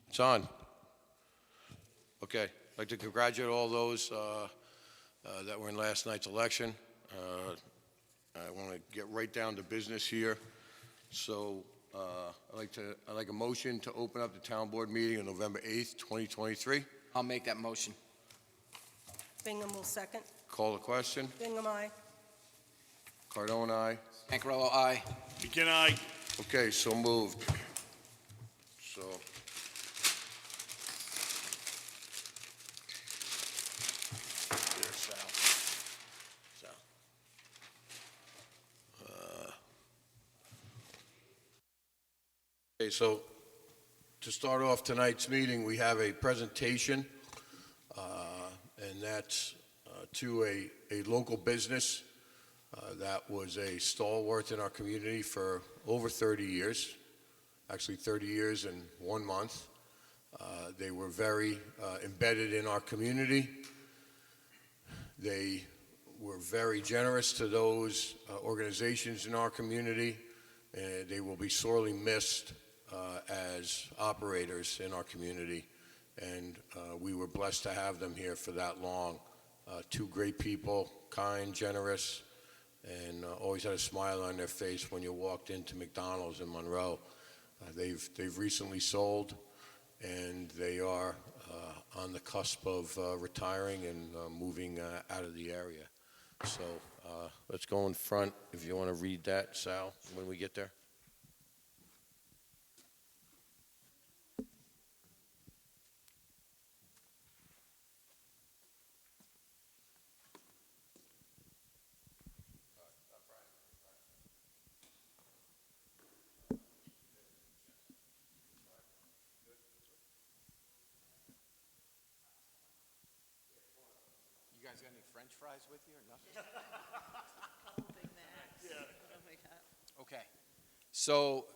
It's on. Okay. I'd like to congratulate all those that were in last night's election. I want to get right down to business here. So I'd like a motion to open up the town board meeting on November 8th, 2023. I'll make that motion. Bingham will second. Call the question. Bingham, aye. Cardone, aye. Ancarello, aye. Begin aye. Okay, so moved. So. Here, Sal. Sal. Okay, so to start off tonight's meeting, we have a presentation, and that's to a local business that was a stalwart in our community for over 30 years, actually 30 years and 1 month. They were very embedded in our community. They were very generous to those organizations in our community, and they will be sorely missed as operators in our community. And we were blessed to have them here for that long. Two great people, kind, generous, and always had a smile on their face when you walked into McDonald's in Monroe. They've recently sold, and they are on the cusp of retiring and moving out of the area. So let's go in front if you want to read that, Sal, when we get there. You guys got any French fries with you or nothing? Couple Big Macs. Yeah. Stuff like that. Okay. So,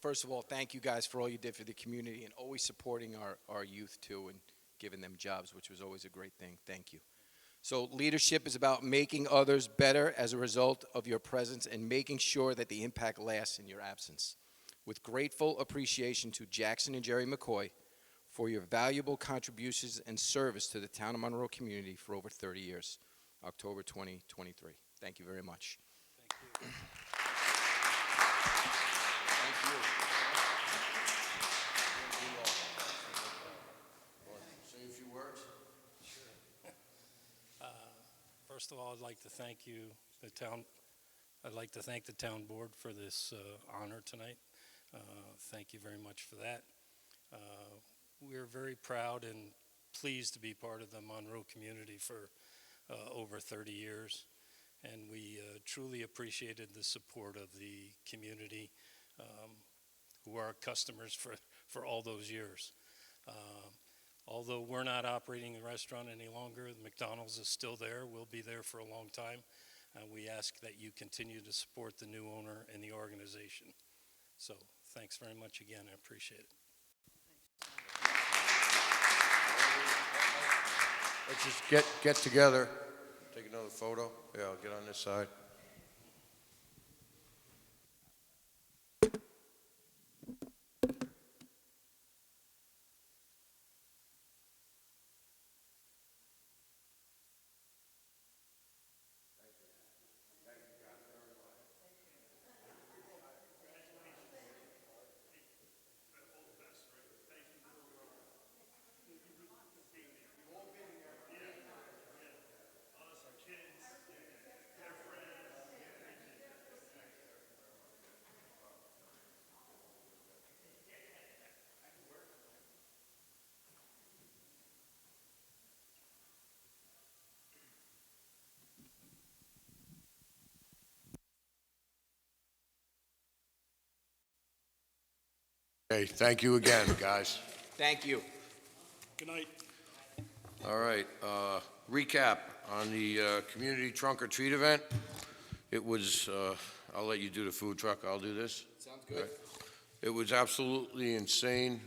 first of all, thank you guys for all you did for the community and always supporting our youth too and giving them jobs, which was always a great thing. Thank you. So leadership is about making others better as a result of your presence and making sure that the impact lasts in your absence. With grateful appreciation to Jackson and Jerry McCoy for your valuable contributions and service to the town of Monroe community for over 30 years. October 2023. Thank you very much. Thank you. Thank you. Say a few words. First of all, I'd like to thank you, the town. I'd like to thank the town board for this honor tonight. Thank you very much for that. We're very proud and pleased to be part of the Monroe community for over 30 years, and we truly appreciated the support of the community who are customers for all those years. Although we're not operating the restaurant any longer, the McDonald's is still there. We'll be there for a long time. We ask that you continue to support the new owner and the organization. So thanks very much again. I appreciate it. Let's just get together. Take another photo. Yeah, I'll get on this side. Okay, thank you again, guys. Thank you. Good night. All right, recap on the community trunk or treat event. It was, I'll let you do the food truck, I'll do this. Sounds good. It was absolutely insane.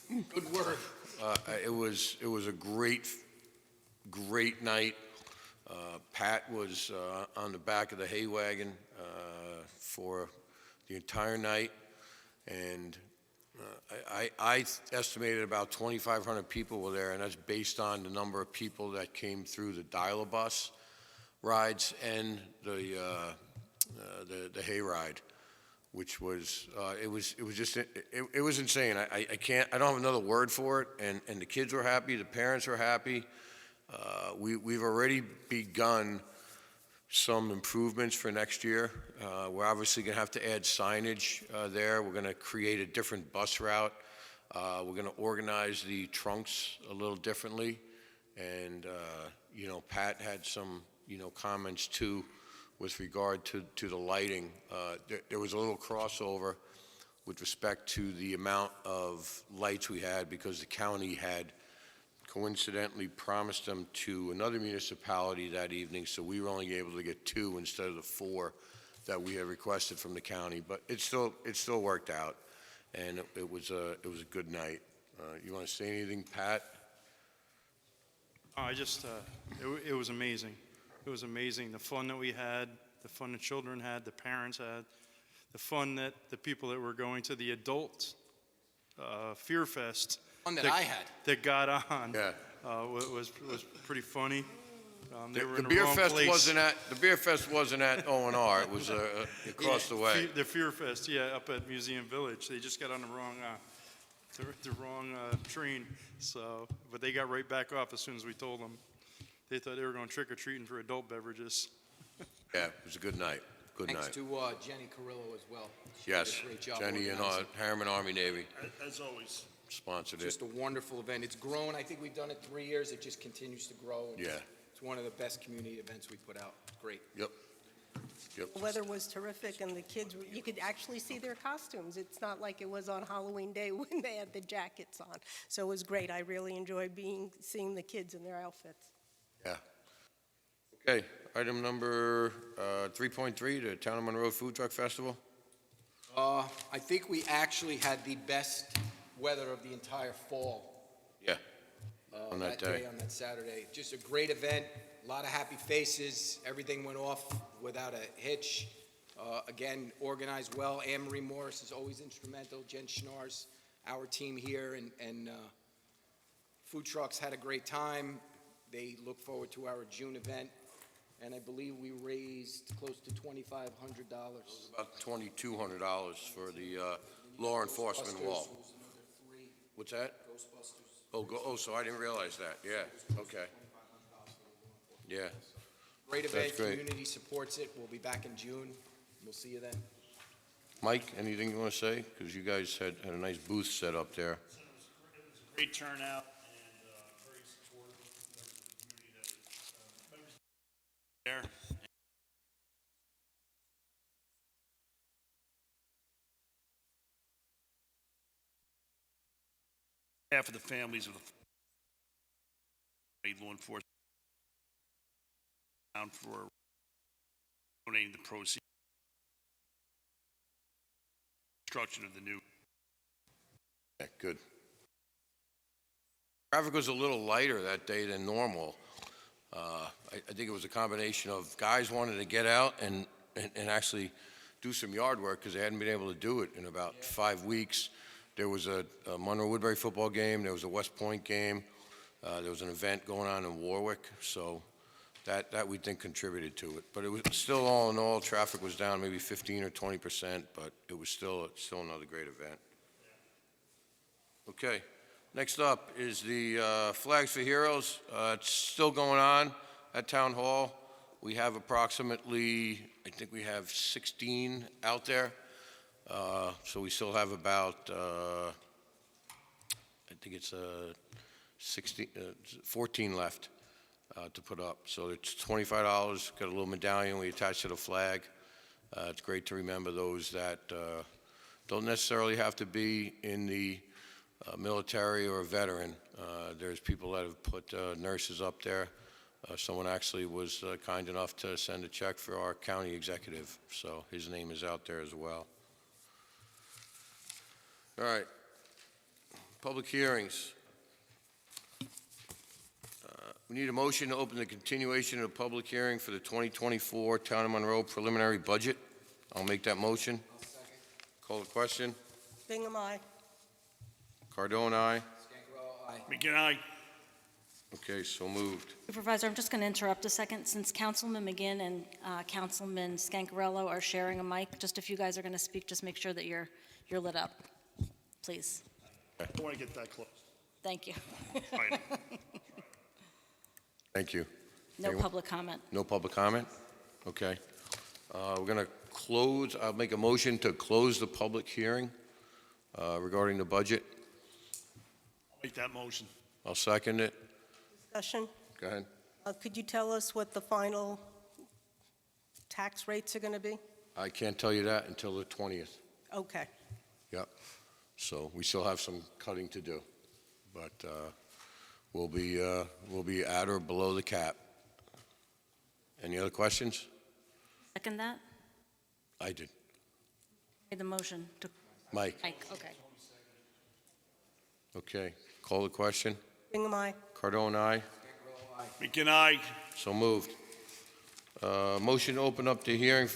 Good work. It was a great night. Pat was on the back of the hay wagon for the entire night, and I estimated about 2,500 people were there, and that's based on the number of people that came through the dial-a-bus rides and the hayride, which was it was just it was insane. I don't have another word for it. And the kids were happy, the parents were happy. We've already begun some improvements for next year. We're obviously going to have to add signage there. We're going to create a different bus route. We're going to organize the trunks a little differently. And, Pat had some, comments too with regard to the lighting. There was a little crossover with respect to the amount of lights we had because the county had coincidentally promised them to another municipality that evening, so we were only able to get 2 instead of the 4 that we had requested from the county. But it still worked out, and it was a good night. You want to say anything, Pat? It was amazing. It was amazing, the fun that we had, the fun the children had, the parents had, the fun that the people that were going to the adult Fear Fest One that I had. that got on Yeah. was pretty funny. They were The in the beer wrong fest place. the beer fest wasn't at O&R. It was across the way. The Fear Fest, yeah, up at Museum Village. They just got on the wrong train. So, but they got right back off as soon as we told them. They thought they were going trick or treating for adult beverages. Yeah, it was a good night. Good Thanks night. to Jenny Carrillo as well. She Yes, did a great job Jenny and organizing. Harriman Army Navy As always. sponsored it. Just a wonderful event. It's grown. I think we've done it 3 years. It just continues to grow. And Yeah. It's one of the best community events we put out. Great. Yep. The weather was terrific, and the kids, you could actually see their costumes. It's not like it was on Halloween Day when they had the jackets on. So it was great. I really enjoyed seeing the kids in their outfits. Yeah. Okay, item number 3.3, the Town of Monroe Food Truck Festival. I think we actually had the best weather of the entire fall. Yeah, on that day. On that Saturday. Just a great event, a lot of happy faces. Everything went off without a hitch. Again, organized well. Anne Marie Morris is always instrumental. Jen Schnars, our team here, and food trucks had a great time. They look forward to our June event, and I believe we raised close to $2,500. About $2,200 for the law enforcement wall. Ghostbusters was another $3. What's that? Ghostbusters. Oh, so I didn't realize that. Yeah, okay. Yeah, Great That's event, great. community supports it. We'll be back in June. We'll see you then. Mike, anything you want to say? Because you guys had a nice booth set up there. It was a great turnout and very supportive of the community that members there. Half of the families of the law enforcement down for donating the proceeds construction of the new. Yeah, good. Traffic was a little lighter that day than normal. I think it was a combination of guys wanting to get out and actually do some yard work because they hadn't been able to do it in about 5 weeks. There was a Monroe Woodbury football game. There was a West Point game. There was an event going on in Warwick. So that we think contributed to it. But it was still, all in all, traffic was down maybe 15 or 20%, but it was still another great event. Okay. Next up is the Flags for Heroes. It's still going on at Town Hall. We have approximately, I think we have 16 out there. So we still have about, I think it's 14 left to put up. So it's $25, got a little medallion we attach to the flag. It's great to remember those that don't necessarily have to be in the military or a veteran. There's people that have put nurses up there. Someone actually was kind enough to send a check for our county executive, so his name is out there as well. All right, public hearings. We need a motion to open the continuation of the public hearing for the 2024 Town of Monroe preliminary budget. I'll make that motion. Call the question. Bingham, aye. Cardone, aye. Begin aye. Okay, so moved. Supervisor, I'm just going to interrupt a second. Since Councilman McGinn and Councilman Scancarello are sharing a mic, just if you guys are going to speak, just make sure that you're lit up, please. I don't want to get that close. Thank you. Right. Thank you. No Anyone? public comment. No public comment? Okay. We're going to close, I'll make a motion to close the public hearing regarding the budget. Make that motion. I'll second it. Discussion? Go ahead. Could you tell us what the final tax rates are going to be? I can't tell you that until the 20th. Okay. Yep. So we still have some cutting to do, but we'll be at or below the cap. Any other questions? Second that? I did. Made the motion to Mike, Mike, okay. okay. Call the question. Bingham, aye. Cardone, aye. Begin aye. So moved. Motion to open up the hearing,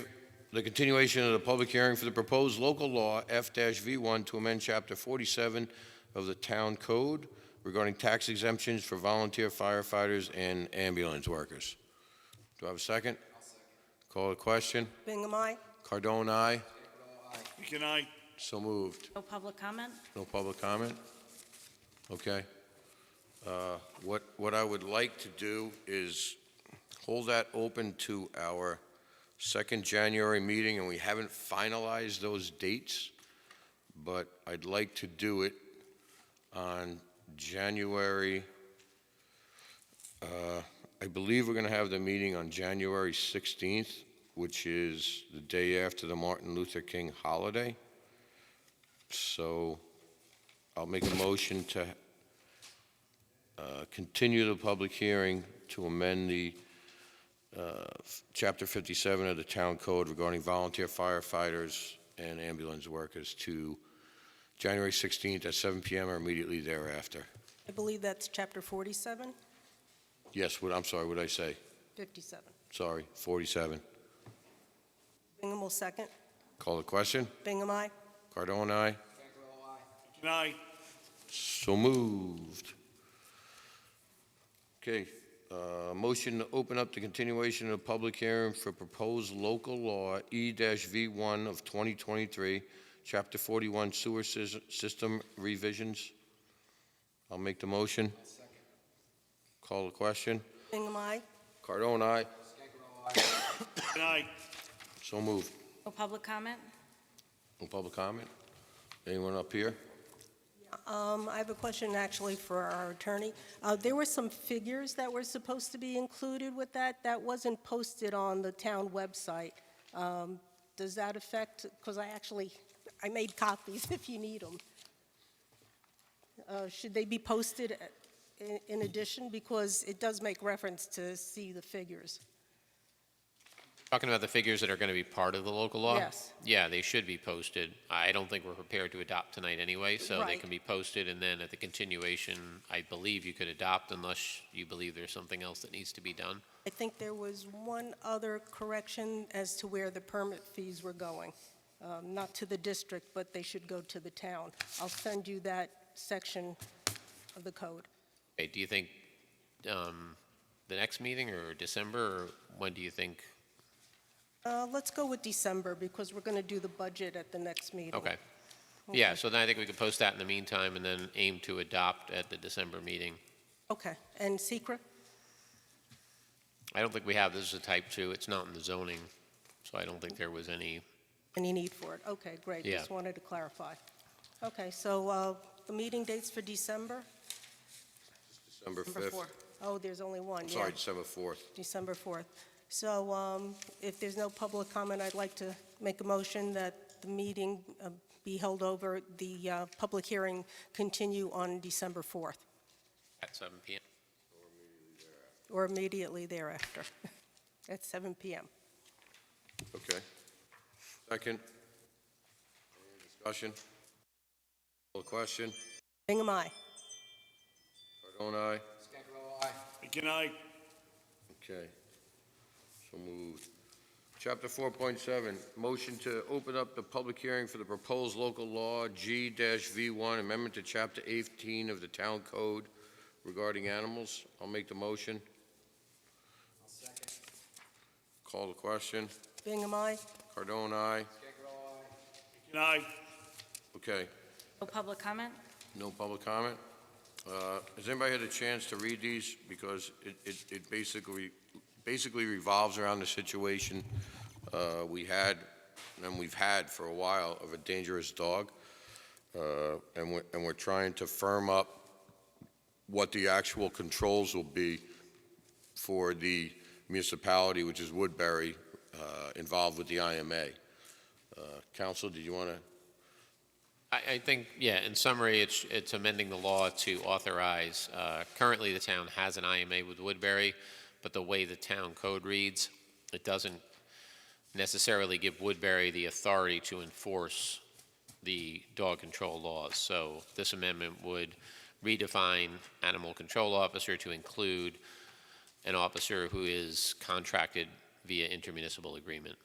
the continuation of the public hearing for the proposed local law F-V1 to amend Chapter 47 of the Town Code regarding tax exemptions for volunteer firefighters and ambulance workers. Do I have a second? Call the question. Bingham, aye. Cardone, aye. Begin aye. So moved. No public comment? No public comment? Okay. What I would like to do is hold that open to our second January meeting, and we haven't finalized those dates, but I'd like to do it on January, I believe we're going to have the meeting on January 16th, which is the day after the Martin Luther King holiday. So I'll make a motion to continue the public hearing to amend the Chapter 57 of the Town Code regarding volunteer firefighters and ambulance workers to January 16th at 7 p.m. or immediately thereafter. I believe that's Chapter 47, Yes, I'm sorry, what did I say? 57. Sorry, 47. Bingham will second. Call the question. Bingham, aye. Cardone, aye. Begin aye. So moved. Okay, motion to open up the continuation of the public hearing for proposed local law E-V1 of 2023, Chapter 41 Sewer System Revisions. I'll make the motion. Call the question. Bingham, aye. Cardone, aye. Begin aye. So moved. No public comment? No public comment? Anyone up here? I have a question actually for our attorney. There were some figures that were supposed to be included with that. That wasn't posted on the town website. Does that affect, because I made copies if you need them. Should they be posted in addition? Because it does make reference to see the figures. Talking about the figures that are going to be part of the local law? Yes. Yeah, they should be posted. I don't think we're prepared to adopt tonight anyway, so they Right. can be posted, and then at the continuation, I believe you could adopt unless you believe there's something else that needs to be done. I think there was one other correction as to where the permit fees were going. Not to the district, but they should go to the town. I'll send you that section of the code. Okay, do you think the next meeting or December, or when do you think? Let's go with December, because we're going to do the budget at the next meeting. Okay. Yeah, so then I think we could post that in the meantime and then aim to adopt at the December meeting. Okay, and SECRA? I don't think we have, this is a type 2, it's not in the zoning, so I don't think there was any. Any need for it? Okay, great. Yeah. Just wanted to clarify. Okay, so the meeting dates for December? December December 5th. 4th. Oh, there's only one, yeah. Sorry, December 4th. December 4th. So if there's no public comment, I'd like to make a motion that the meeting be held over, the public hearing continue on December 4th, At 7 p.m. or immediately thereafter, at 7 p.m. Okay. Second. Any discussion? Call the question. Bingham, aye. Cardone, aye. Begin aye. Okay. So moved. Chapter 4.7, motion to open up the public hearing for the proposed local law G-V1, amendment to Chapter 18 of the Town Code regarding animals. I'll make the motion. I'll second. Call the question. Bingham, aye. Cardone, aye. Good night. Okay, No public comment? no public comment. Has anybody had a chance to read these? Because it basically revolves around the situation we had, and we've had for a while, of a dangerous dog. And we're trying to firm up what the actual controls will be for the municipality, which is Woodbury, involved with the IMA. Council, did you want to? I think, yeah, in summary, it's amending the law to authorize, currently the town has an IMA with Woodbury, but the way the town code reads, it doesn't necessarily give Woodbury the authority to enforce the dog control laws. So this amendment would redefine animal control officer to include an officer who is contracted via intermunicipal agreement.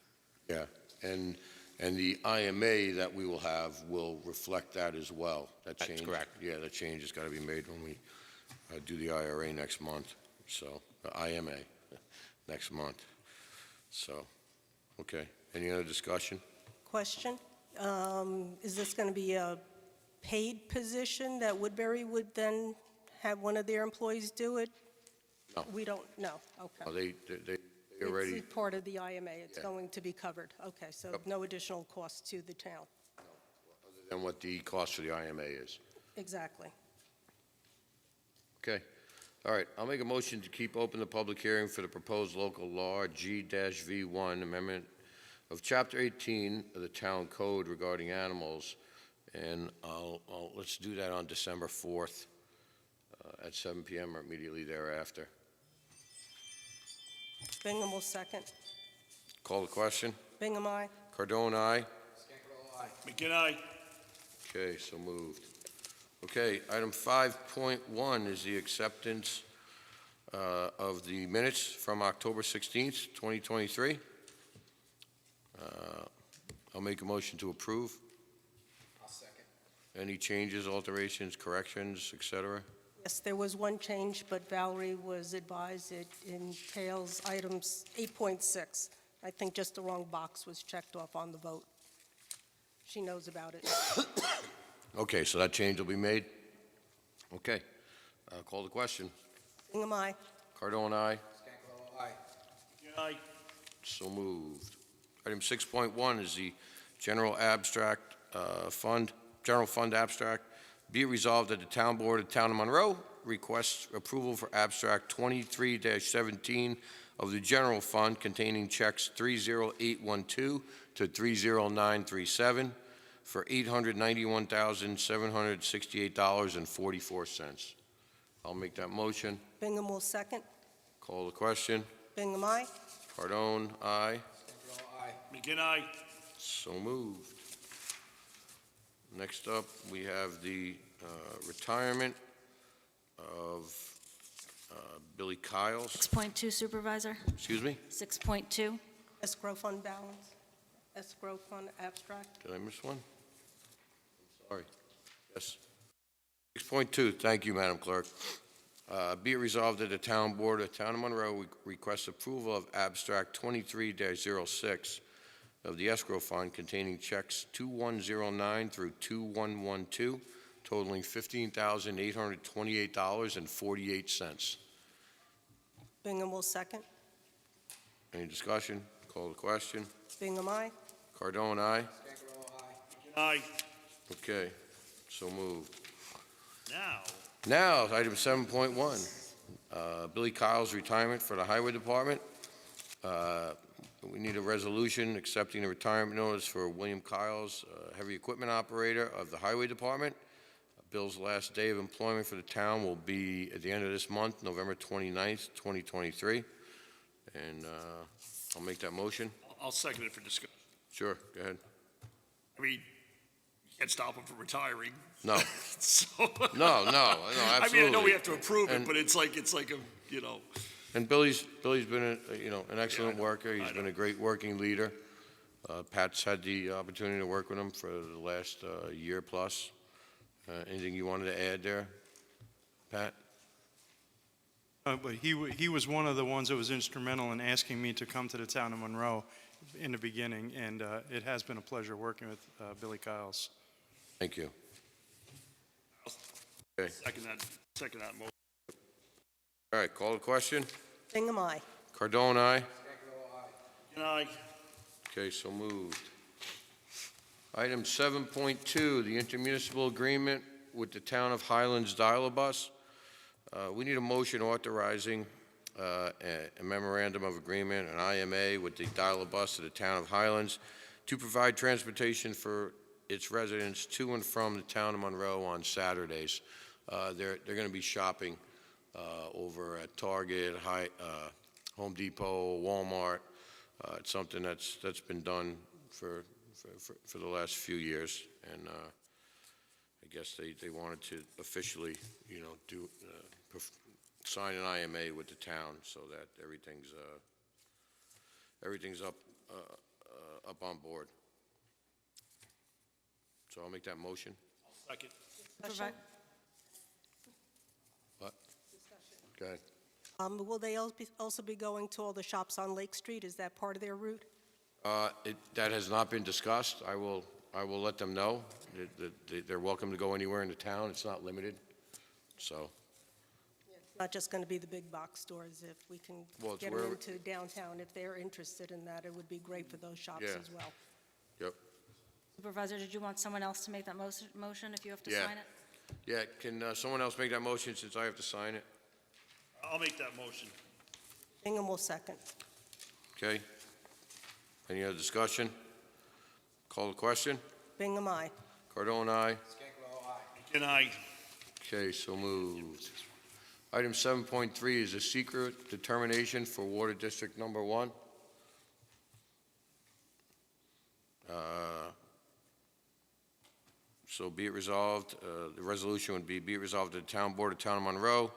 Yeah, and the IMA that we will have will reflect that as well. That That's change. correct. Yeah, that change has got to be made when we do the IRA next month. So, the IMA next month. So, okay. Any other discussion? Question, is this going to be a paid position that Woodbury would then have one of their employees do it? No. We don't know, okay. Oh, they already, It's part of the IMA, it's Yeah. going to be covered, okay, so Yep. no additional cost to the town. and what the cost for the IMA is. Exactly. Okay. All right, I'll make a motion to keep open the public hearing for the proposed local law G-V1 amendment of Chapter 18 of the Town Code regarding animals, and let's do that on December 4th at 7 p.m. or immediately thereafter. Bingham will second. Call the question. Bingham, aye. Cardone, aye. McGinnis. Okay, so moved. Okay, item 5.1 is the acceptance of the minutes from October 16th, 2023. I'll make a motion to approve. I'll second. Any changes, alterations, corrections, et cetera? Yes, there was one change, but Valerie was advised it entails items 8.6. I think just the wrong box was checked off on the vote. She knows about it. Okay, so that change will be made? Okay, call the question. Bingham, aye. Cardone, aye. Aye. So moved. Item 6.1 is the general fund abstract. Be it resolved that the Town Board of Town of Monroe requests approval for abstract 23-17 of the general fund containing checks 30812 to 30937 for $891,768.44. I'll make that motion. Bingham will second. Call the question. Bingham, aye. Cardone, aye. McGinnis. So moved. Next up, we have the retirement of Billy Kyles. 6.2 Supervisor? Excuse me? 6.2? Escrow fund balance. Escrow fund abstract. Did I miss one? Sorry. Yes. 6.2, thank you, Madam Clerk. Be it resolved that the Town Board of Town of Monroe requests approval of abstract 23-06 of the escrow fund containing checks 2109 through 2112 totaling $15,828.48. Bingham will second. Any discussion? Call the question. Bingham, aye. Cardone, aye. Aye. Okay, so moved. Now, Now, item 7.1, Billy Kyle's retirement for the Highway Department. We need a resolution accepting a retirement notice for William Kyles, heavy equipment operator of the Highway Department. Bill's last day of employment for the town will be at the end of this month, November 29th, 2023. And I'll make that motion. I'll second it for discussion. Sure, go ahead. I mean, you can't stop him from retiring. No, So. no, absolutely. I mean, I know we have to approve it, And- but it's like a, you know. And Billy's been an excellent worker. He's been a great working leader. Pat's had the opportunity to work with him for the last year plus. Anything you wanted to add there, Pat? But he was one of the ones that was instrumental in asking me to come to the town of Monroe in the beginning, and it has been a pleasure working with Billy Kyles. Thank you. Okay. Second that motion. All right, call the question. Bingham, aye. Cardone, aye. Good night. Okay, so moved. Item 7.2, the intermunicipal agreement with the Town of Highlands Dial-A-Bus. We need a motion authorizing a memorandum of agreement, an IMA, with the Dial-A-Bus of the Town of Highlands to provide transportation for its residents to and from the Town of Monroe on Saturdays. They're going to be shopping over at Target, Home Depot, Walmart. It's something that's been done for the last few years, and I guess they wanted to officially, sign an IMA with the town so that everything's up on board. So I'll make that motion. Second. Discussion? What? Okay. Will they also be going to all the shops on Lake Street? Is that part of their route? That has not been discussed. I will let them know that they're welcome to go anywhere in the town. It's not limited. So, Not just going to be the big box stores. If we can Well, it's get them wherever- into downtown, if they're interested in that, it would be great for those shops Yeah. as well. yep. Supervisor, did you want someone else to make that motion if you have to Yeah. sign it? Yeah, can someone else make that motion since I have to sign it? I'll make that motion. Bingham will second. Okay. Any other discussion? Call the question. Bingham, aye. Cardone, aye. Good night. Okay, so moved. Item 7.3 is a secret determination for Water District Number 1. So be it resolved, the resolution would be it resolved that the Town Board of Town of Monroe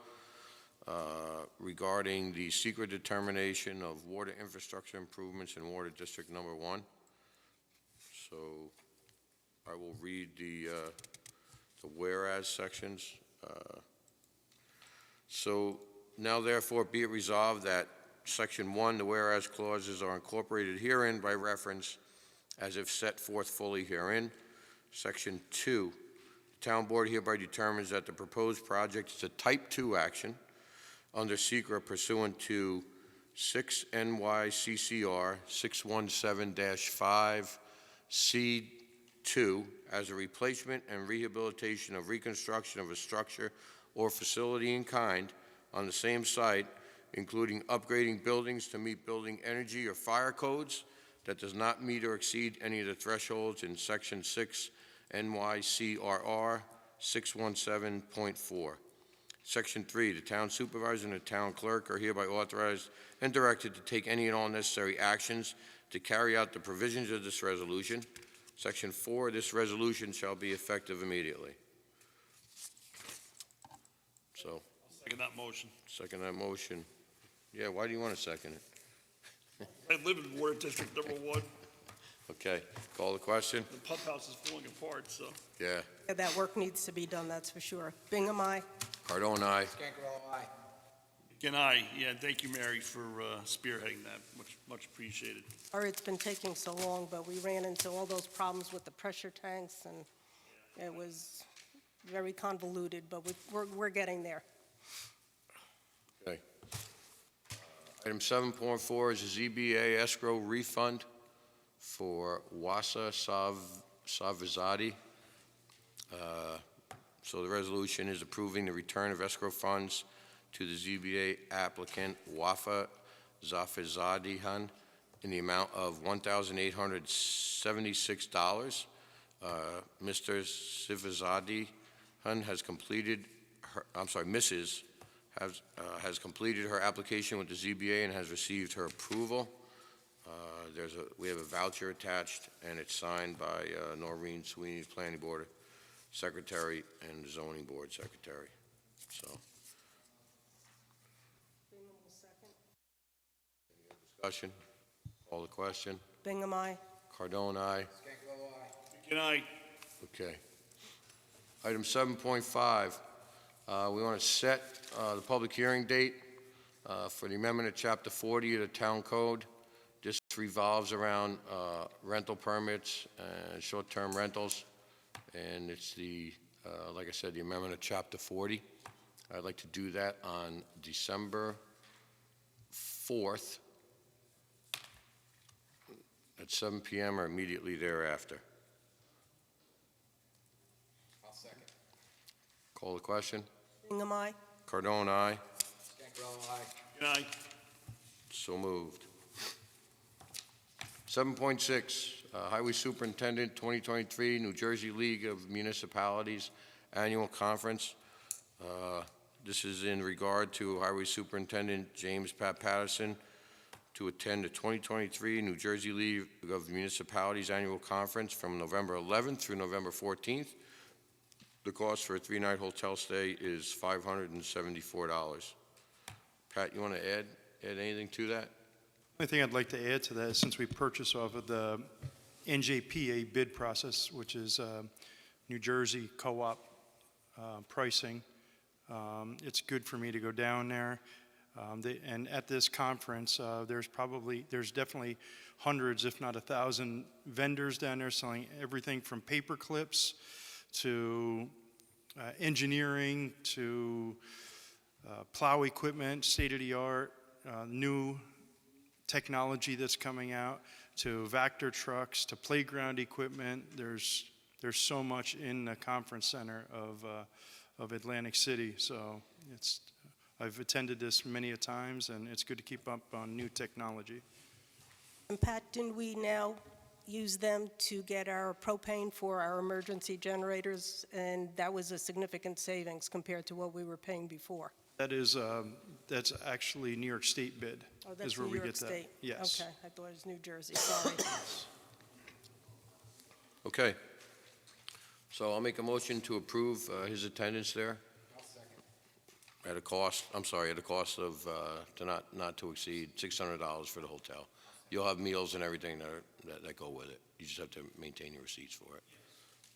regarding the secret determination of water infrastructure improvements in Water District Number 1. So I will read the whereas sections. So now therefore be it resolved that Section 1, the whereas clauses are incorporated herein by reference as if set forth fully herein. Section 2, the Town Board hereby determines that the proposed project is a Type 2 action under SECRA pursuant to 6 NYCCR 617-5C2 as a replacement and rehabilitation of reconstruction of a structure or facility in kind on the same site, including upgrading buildings to meet building energy or fire codes that does not meet or exceed any of the thresholds in Section 6 NYCRR 617.4. Section 3, the town supervisor and the town clerk are hereby authorized and directed to take any and all necessary actions to carry out the provisions of this resolution. Section 4, this resolution shall be effective immediately. So, Second that motion. second that motion. Yeah, why do you want to second it? I live in Water District Number 1. Okay, call the question? The pump house is falling apart, so. Yeah. Yeah, that work needs to be done, that's for sure. Bingham, aye. Cardone, aye. Good night. Yeah, thank you, Mary, for spearheading that. Much appreciated. Or it's been taking so long, but we ran into all those problems with the pressure tanks, and it was very convoluted, but we're getting there. Okay. Item 7.4 is a ZBA escrow refund for Wasa Savizadi. So the resolution is approving the return of escrow funds to the ZBA applicant Wafa Zafizadihan in the amount of $1,876. Mr. Savizadihan has completed her, Mrs. Has completed her application with the ZBA and has received her approval. We have a voucher attached, and it's signed by Noreen Sweeney, Planning Board Secretary, and Zoning Board Secretary. So, Bingham will second. Discussion? Call the question. Bingham, aye. Cardone, aye. Good night. Okay. Item 7.5, we want to set the public hearing date for the amendment of Chapter 40 of the Town Code. This revolves around rental permits and short-term rentals, and it's the, like I said, the amendment of Chapter 40. I'd like to do that on December 4th at 7 p.m. or immediately thereafter. I'll second. Call the question. Bingham, aye. Cardone, aye. Scangarello, aye. Good night. So moved. 7.6, Highway Superintendent 2023 New Jersey League of Municipalities Annual Conference. This is in regard to Highway Superintendent James Pat Patterson to attend the 2023 New Jersey League of Municipalities Annual Conference from November 11th through November 14th. The cost for a 3-night hotel stay is $574. Pat, you want to add anything to that? The only thing I'd like to add to that is since we purchased off of the NJPA bid process, which is New Jersey co-op pricing, it's good for me to go down there. And at this conference, there's definitely hundreds, if not 1,000 vendors down there selling everything from paper clips to engineering to plow equipment, state-of-the-art, new technology that's coming out, to Vector trucks, to playground equipment. There's so much in the conference center of Atlantic City. So I've attended this many a times, and it's good to keep up on new technology. And Pat, didn't we now use them to get our propane for our emergency generators? And that was a significant savings compared to what we were paying before. That's actually New York State bid. Oh, that's is where New we York get that. State? Yes. Okay, I thought it was New Jersey, sorry. Okay. So I'll make a motion to approve his attendance there. I'll second. At a cost of, not to exceed $600 for the hotel. You'll have meals and everything that go with it. You just have to maintain your receipts for it.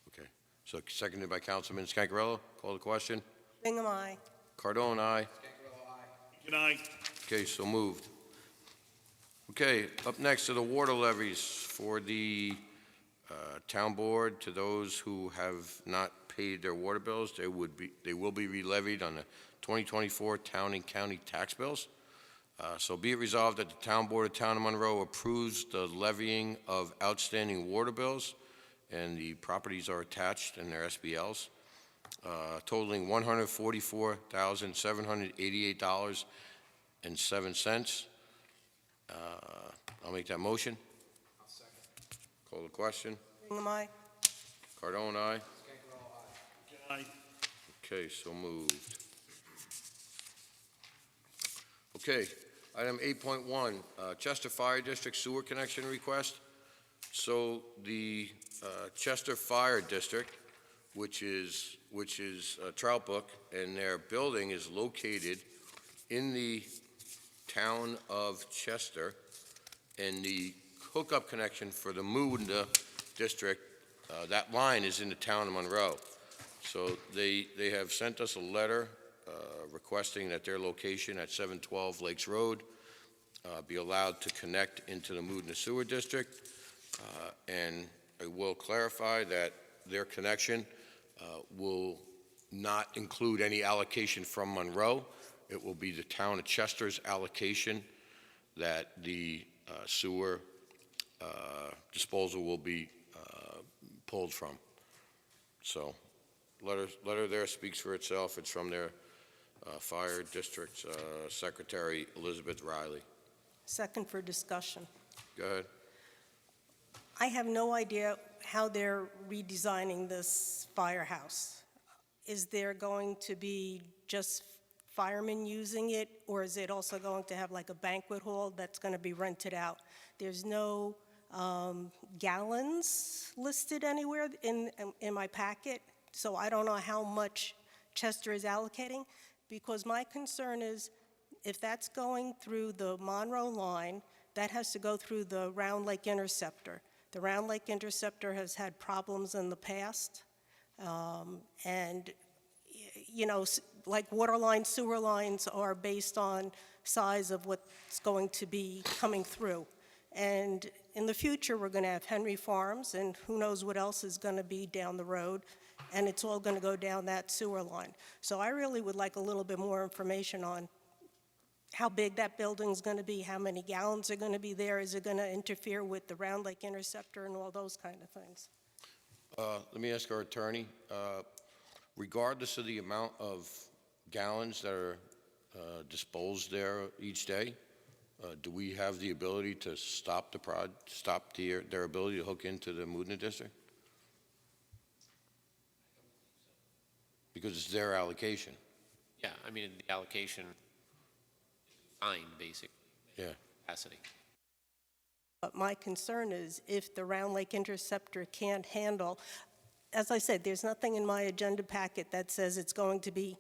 Okay. So seconded by Councilman Scangarello. Call the question. Bingham, aye. Cardone, aye. Scangarello, aye. Good night. Okay, so moved. Okay, up next are the water levies for the town board. To those who have not paid their water bills, they will be re-levied on the 2024 town and county tax bills. So be it resolved that the town board of Town of Monroe approves the levying of outstanding water bills, and the properties are attached in their SBLs, totaling $144,788.07. I'll make that motion. I'll second. Call the question. Bingham, aye. Cardone, aye. Scangarello, aye. Good night. Okay, so moved. Okay, item 8.1, Chester Fire District sewer connection request. So the Chester Fire District, which is Trout Brook, and their building is located in the town of Chester, and the hookup connection for the Munda District, that line is in the town of Monroe. So they have sent us a letter requesting that their location at 712 Lakes Road be allowed to connect into the Munda Sewer District. And I will clarify that their connection will not include any allocation from Monroe. It will be the town of Chester's allocation that the sewer disposal will be pulled from. So, letter there speaks for itself. It's from their Fire District Secretary, Elizabeth Riley. Second for discussion. Go ahead. I have no idea how they're redesigning this firehouse. Is there going to be just firemen using it, or is it also going to have like a banquet hall that's going to be rented out? There's no gallons listed anywhere in my packet, so I don't know how much Chester is allocating, because my concern is if that's going through the Monroe line, that has to go through the Round Lake Interceptor. The Round Lake Interceptor has had problems in the past, and, you know, like water lines, sewer lines are based on size of what's going to be coming through. And in the future, we're going to have Henry Farms, and who knows what else is going to be down the road, and it's all going to go down that sewer line. So I really would like a little bit more information on how big that building's going to be, how many gallons are going to be there, is it going to interfere with the Round Lake Interceptor and all those kind of things. Let me ask our attorney, regardless of the amount of gallons that are disposed there each day, do we have the ability to stop their ability to hook into the Moodna district? Because it's their allocation. Yeah, I mean, the allocation is fine, basically. Yeah. Capacity. But my concern is if the Round Lake Interceptor can't handle, as I said, there's nothing in my agenda packet that says it's going to be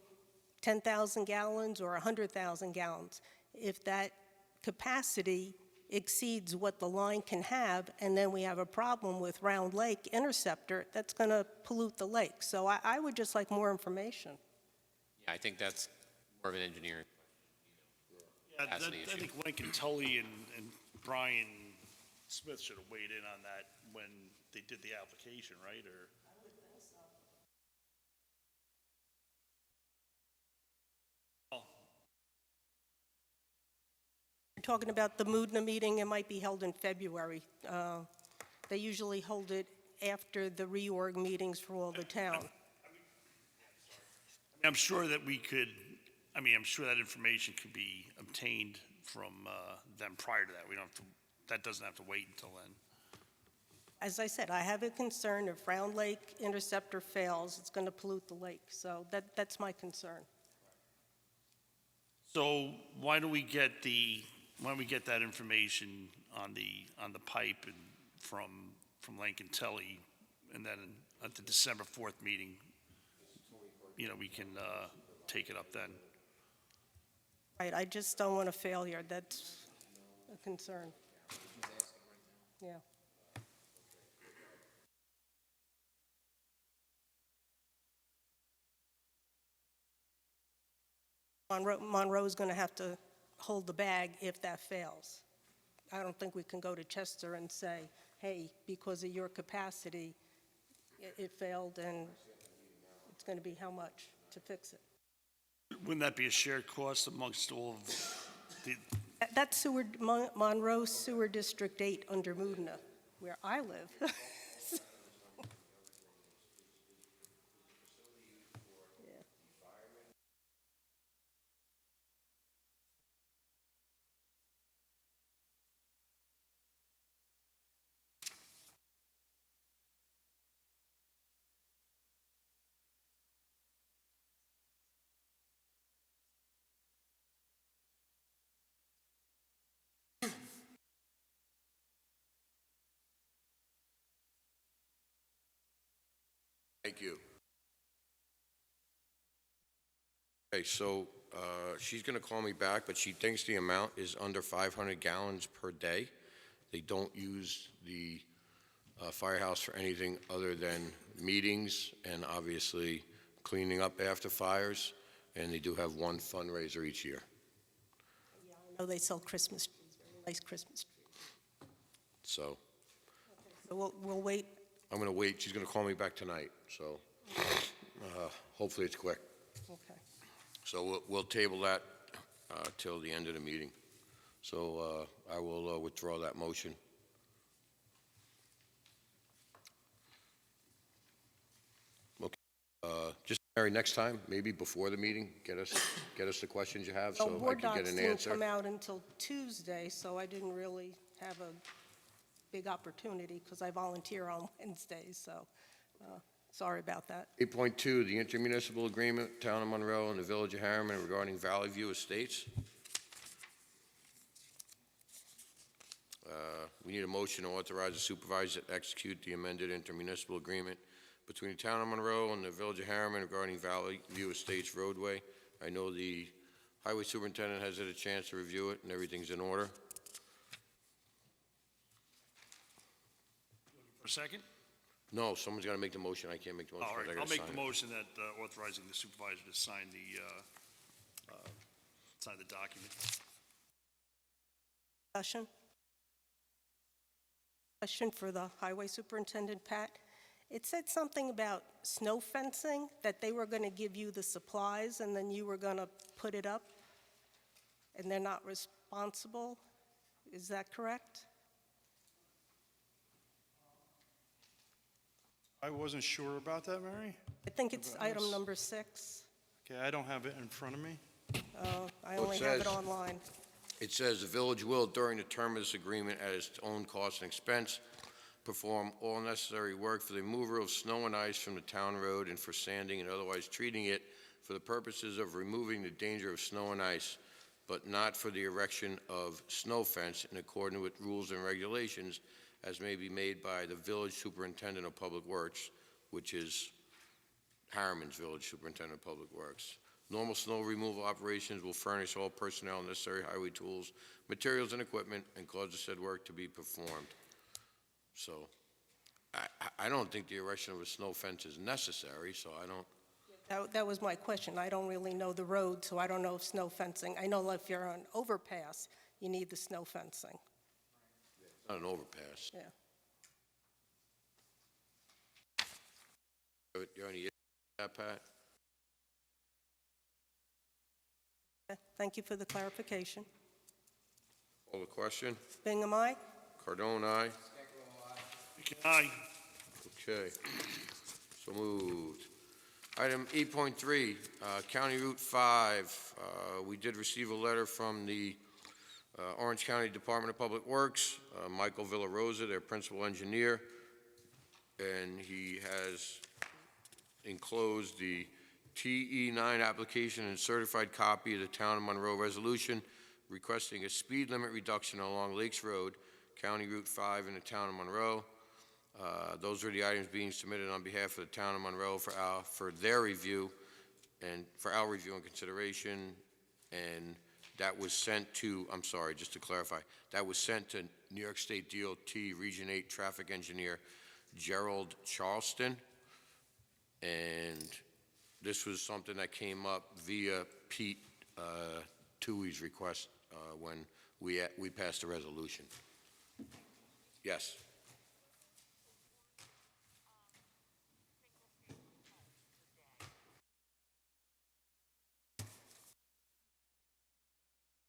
10,000 gallons or 100,000 gallons. If that capacity exceeds what the line can have, and then we have a problem with Round Lake Interceptor, that's going to pollute the lake. So I would just like more information. Yeah, I think that's more of an engineering. Yeah, Capacity I issue. think Lincoln Tully and Brian Smith should have weighed in on that when they did the application, right? Or You're talking about the Moodna meeting, it might be held in February. They usually hold it after the reorg meetings for all the town. I'm sure that we could, I'm sure that information could be obtained from them prior to that. We don't have to, that doesn't have to wait until then. As I said, I have a concern if Round Lake Interceptor fails, it's going to pollute the lake. So that's my concern. So why don't we get that information on the pipe and from Lincoln Tully, and then at the December 4th meeting, we can take it up then. Right, I just don't want a failure. That's a concern. Yeah. Monroe's going to have to hold the bag if that fails. I don't think we can go to Chester and say, hey, because of your capacity, it failed, and it's going to be how much to fix it. Wouldn't that be a shared cost amongst all of the, That's Monroe Sewer District 8 under Moodna, where I live. Thank you. Okay, so she's going to call me back, but she thinks the amount is under 500 gallons per day. They don't use the firehouse for anything other than meetings and obviously cleaning up after fires, and they do have one fundraiser each year. I know they sell Christmas trees, very nice Christmas trees. So So we'll wait. I'm going to wait. She's going to call me back tonight, so hopefully it's quick. Okay. So we'll table that till the end of the meeting. So I will withdraw that motion. Okay. Just, Mary, next time, maybe before the meeting, get us the questions you have Well, so I board can get docs an didn't answer. come out until Tuesday, so I didn't really have a big opportunity because I volunteer on Wednesdays, so sorry about that. 8.2, the intermunicipal agreement, Town of Monroe and the Village of Harriman regarding Valley View Estates. We need a motion to authorize the supervisor to execute the amended intermunicipal agreement between the Town of Monroe and the Village of Harriman regarding Valley View Estates roadway. I know the highway superintendent has had a chance to review it and everything's in order. A second? No, someone's got to make the motion. I can't make the motion. All right, I gotta I'll make sign the it. motion that authorizing the supervisor to sign the document. Discussion? Question for the highway superintendent, Pat. It said something about snow fencing, that they were going to give you the supplies and then you were going to put it up, and they're not responsible. Is that correct? I wasn't sure about that, Mary. I think it's item number 6. Okay, I don't have it in front of me. I Well, it only have it says- online. It says the village will, during the term of this agreement, at its own cost and expense, perform all necessary work for the removal of snow and ice from the town road and for sanding and otherwise treating it for the purposes of removing the danger of snow and ice, but not for the erection of snow fence in accordance with rules and regulations as may be made by the village superintendent of public works, which is Harriman's village superintendent of public works. Normal snow removal operations will furnish all personnel necessary highway tools, materials, and equipment, and cause the said work to be performed. So, I don't think the erection of a snow fence is necessary, so I don't, That was my question. I don't really know the road, so I don't know if snow fencing, I know if you're on overpass, you need the snow fencing. not an overpass. Yeah. You any issue with that, Pat? Thank you for the clarification. Call the question. Bingham, aye? Cardone, aye. Aye. Okay, so moved. Item 8.3, County Route 5. We did receive a letter from the Orange County Department of Public Works, Michael Villarosa, their principal engineer, and he has enclosed the TE9 application and certified copy of the Town of Monroe resolution requesting a speed limit reduction along Lakes Road, County Route 5 in the Town of Monroe. Those are the items being submitted on behalf of the Town of Monroe for their review and for our review and consideration. And that was sent to, I'm sorry, just to clarify, that was sent to New York State DOT Region 8 Traffic Engineer Gerald Charleston. And this was something that came up via Pete Toohey's request when we passed the resolution. Yes.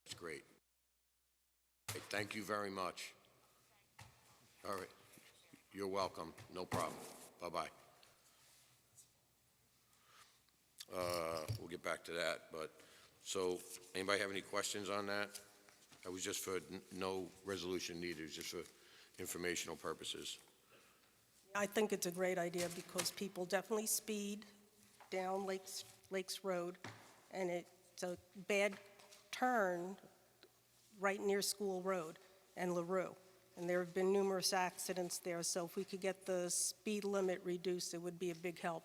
That's great. Okay, thank you very much. All right. You're welcome. No problem. Bye-bye. We'll get back to that, but, so, anybody have any questions on that? That was just for, no resolution needed, it was just for informational purposes. I think it's a great idea because people definitely speed down Lakes Road, and it's a bad turn right near School Road and LaRue. And there have been numerous accidents there, so if we could get the speed limit reduced, it would be a big help.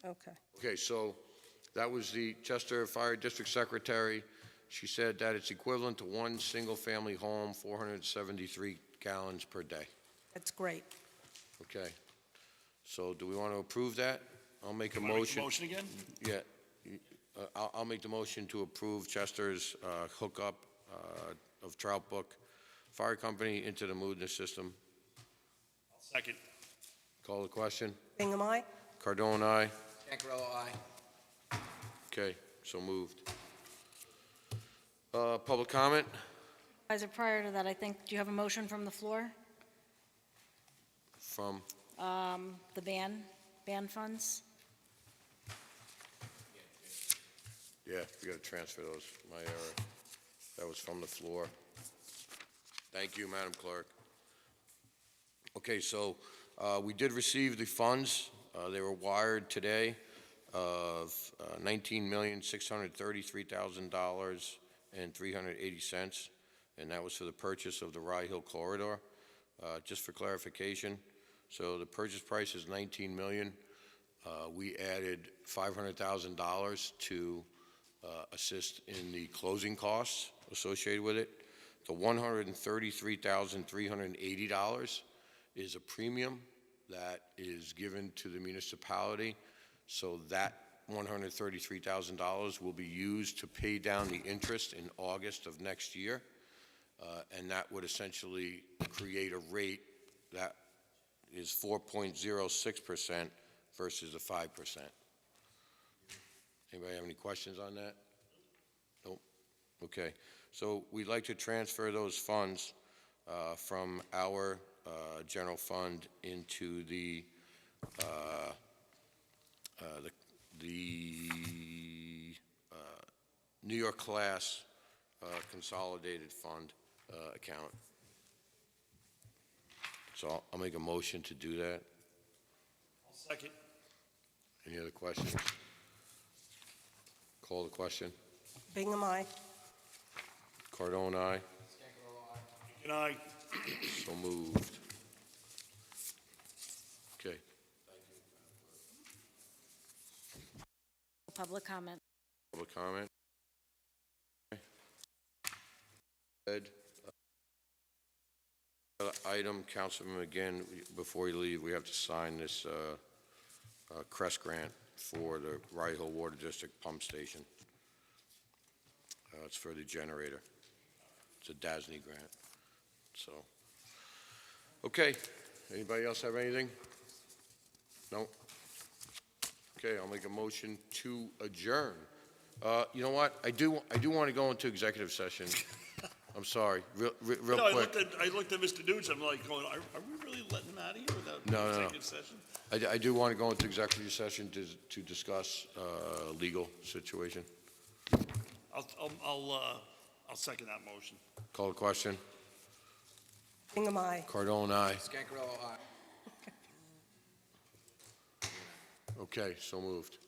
Okay. Okay, so that was the Chester Fire District Secretary. She said that it's equivalent to one single-family home, 473 gallons per day. That's great. Okay. So do we want to approve that? I'll make a Want to make motion. the motion again? Yeah. I'll make the motion to approve Chester's hookup of Trout Brook Fire Company into the Moodness system. Second. Call the question. Bingham, aye? Cardone, aye. Scancarello, aye. Okay, so moved. Public comment? Supervisor, prior to that, I think, do you have a motion from the floor? From, The ban funds? yeah, we got to transfer those. My error. That was from the floor. Thank you, Madam Clerk. Okay, so we did receive the funds. They were wired today of $19,633,000.380, and that was for the purchase of the Rye Hill Corridor. Just for clarification, so the purchase price is $19 million. We added $500,000 to assist in the closing costs associated with it. The $133,380 is a premium that is given to the municipality, so that $133,000 will be used to pay down the interest in August of next year, and that would essentially create a rate that is 4.06% versus the 5%. Anybody have any questions on that? Nope. Okay. So we'd like to transfer those funds from our general fund into the New York Class Consolidated Fund account. So I'll make a motion to do that. Second. Any other questions? Call the question. Bingham, aye. Cardone, aye. Good night. So moved. Okay. Public comment. Public comment? Ed? Item, Councilman, again, before you leave, we have to sign this CREST grant for the Rye Hill Water District Pump Station. It's for the generator. It's a DASNY grant. So, okay. Anybody else have anything? No? Okay, I'll make a motion to adjourn. You know what? I do want to go into executive session. I'm sorry, real No, quick. I looked at Mr. Nudes, I'm like going, are we really letting him out of here without No. executive session? I do want to go into executive session to discuss legal situation. I'll second that motion. Call the question. Bingham, aye. Cardone, aye. Scancarello, aye. Okay, so moved.